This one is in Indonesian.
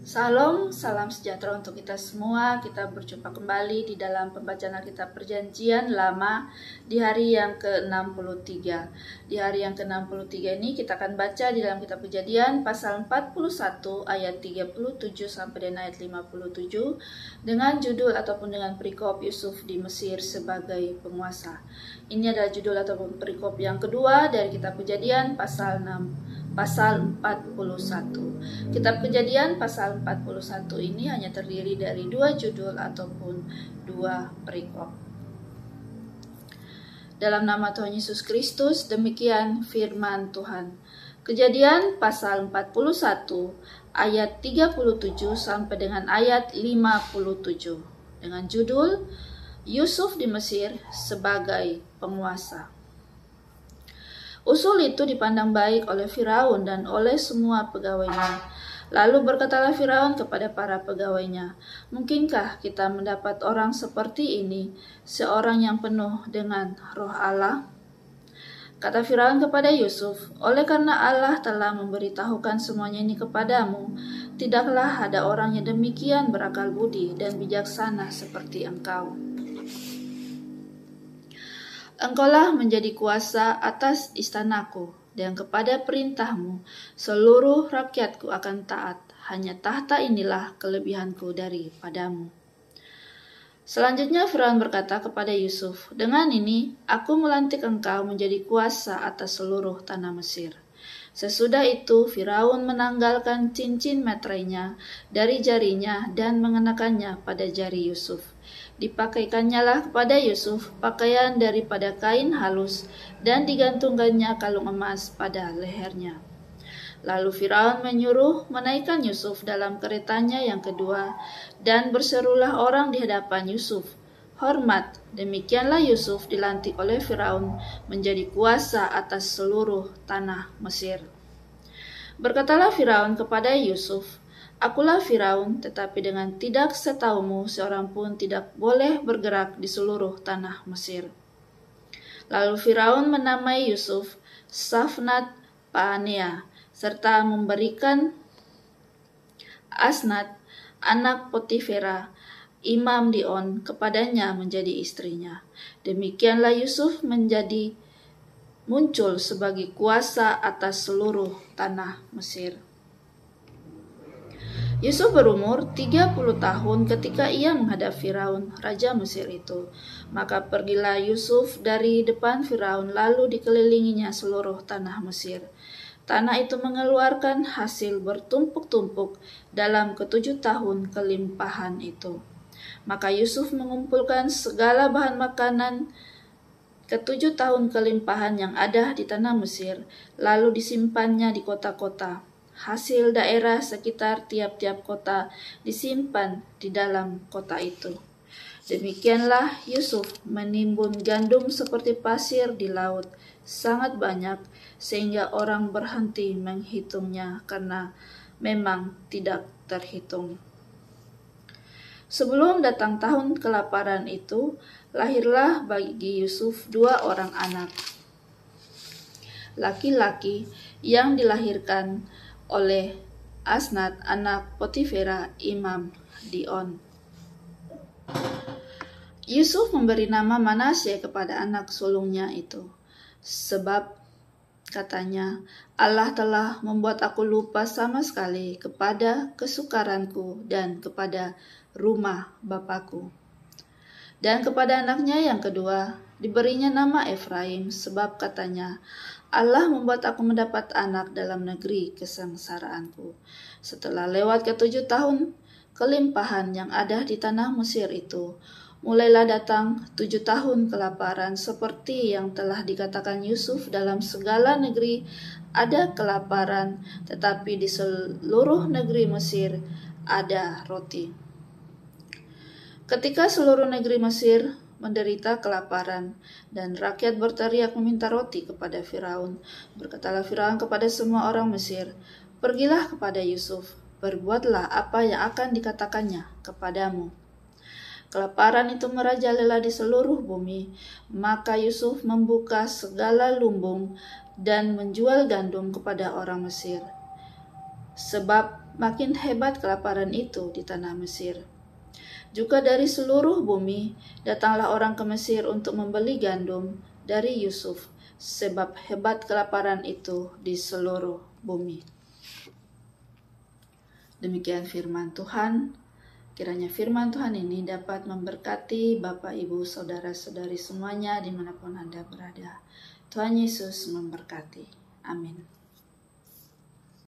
Salam, salam sejahtera untuk kita semua. Kita berjumpa kembali di dalam pembacaan Alkitab Perjanjian Lama di hari yang ke-63. Di hari yang ke-63 ini kita akan baca di dalam kitab Kejadian pasal 41 ayat 37 sampai dengan ayat 57 dengan judul ataupun dengan perikop Yusuf di Mesir sebagai penguasa. Ini adalah judul ataupun perikop yang kedua dari kitab Kejadian pasal 41. Kitab Kejadian pasal 41 ini hanya terdiri dari dua judul ataupun dua perikop. Dalam nama Tuhan Yesus Kristus, demikian firman Tuhan. Kejadian pasal 41 ayat 37 sampai dengan ayat 57 dengan judul Yusuf di Mesir sebagai penguasa. Usul itu dipandang baik oleh Firaun dan oleh semua pegawainya. Lalu berkatalah Firaun kepada para pegawainya, "Mungkinkah kita mendapat orang seperti ini, seorang yang penuh dengan roh Allah?" Kata Firaun kepada Yusuf, "Oleh karena Allah telah memberitahukan semuanya ini kepadamu, tidaklah ada orang yang demikian berakal budi dan bijaksana seperti engkau. Engkaulah menjadi kuasa atas istanaku, dan kepada perintahmu seluruh rakyatku akan taat. Hanya tahta inilah kelebihanku daripadamu." Selanjutnya Firaun berkata kepada Yusuf, "Dengan ini aku melantik engkau menjadi kuasa atas seluruh tanah Mesir." Sesudah itu Firaun menanggalkan cincin meterainya dari jarinya dan mengenakannya pada jari Yusuf. Dipakaikannya lah kepada Yusuf pakaian daripada kain halus dan digantungkannya kalung emas pada lehernya. Lalu Firaun menyuruh menaikkan Yusuf dalam keretanya yang kedua, dan berserulah orang di hadapan Yusuf, "Hormat!" Demikianlah Yusuf dilantik oleh Firaun menjadi kuasa atas seluruh tanah Mesir. Berkatalah Firaun kepada Yusuf, "Akulah Firaun, tetapi dengan tidak setahumu seorang pun tidak boleh bergerak di seluruh tanah Mesir." Lalu Firaun menamai Yusuf Safnat Paanea, serta memberikan Asnat, anak Potifera, imam di On, kepadanya menjadi istrinya. Demikianlah Yusuf muncul sebagai kuasa atas seluruh tanah Mesir. Yusuf berumur 30 tahun ketika ia menghadap Firaun, raja Mesir itu. Maka pergilah Yusuf dari depan Firaun, lalu dikelilinginya seluruh tanah Mesir. Tanah itu mengeluarkan hasil bertumpuk-tumpuk dalam ke-7 tahun kelimpahan itu. Maka Yusuf mengumpulkan segala bahan makanan ke-7 tahun kelimpahan yang ada di tanah Mesir, lalu disimpannya di kota-kota. Hasil daerah sekitar tiap-tiap kota disimpan di dalam kota itu. Demikianlah Yusuf menimbun gandum seperti pasir di laut, sangat banyak, sehingga orang berhenti menghitungnya karena memang tidak terhitung. Sebelum datang tahun kelaparan itu, lahirlah bagi Yusuf 2 orang anak laki-laki yang dilahirkan oleh Asnat, anak Potifera, imam di On. Yusuf memberi nama Manasye kepada anak sulungnya itu, sebab katanya, "Allah telah membuat aku lupa sama sekali kepada kesukaranku dan kepada rumah Bapakku." Dan kepada anaknya yang kedua diberinya nama Efraim, sebab katanya, "Allah membuat aku mendapat anak dalam negeri kesengsaraanku." Setelah lewat ke-7 tahun kelimpahan yang ada di tanah Mesir itu, mulailah datang 7 tahun kelaparan, seperti yang telah dikatakan Yusuf, dalam segala negeri ada kelaparan, tetapi di seluruh negeri Mesir ada roti. Ketika seluruh negeri Mesir menderita kelaparan, dan rakyat berteriak meminta roti kepada Firaun, berkatalah Firaun kepada semua orang Mesir, "Pergilah kepada Yusuf, berbuatlah apa yang akan dikatakannya kepadamu." Kelaparan itu merajalela di seluruh bumi, maka Yusuf membuka segala lumbung dan menjual gandum kepada orang Mesir. sebab makin hebat kelaparan itu di tanah Mesir. Juga dari seluruh bumi datanglah orang ke Mesir untuk membeli gandum dari Yusuf, sebab hebat kelaparan itu di seluruh bumi. Demikian firman Tuhan. Kiranya firman Tuhan ini dapat memberkati Bapak, Ibu, Saudara-saudari semuanya dimanapun Anda berada. Tuhan Yesus memberkati. Amin.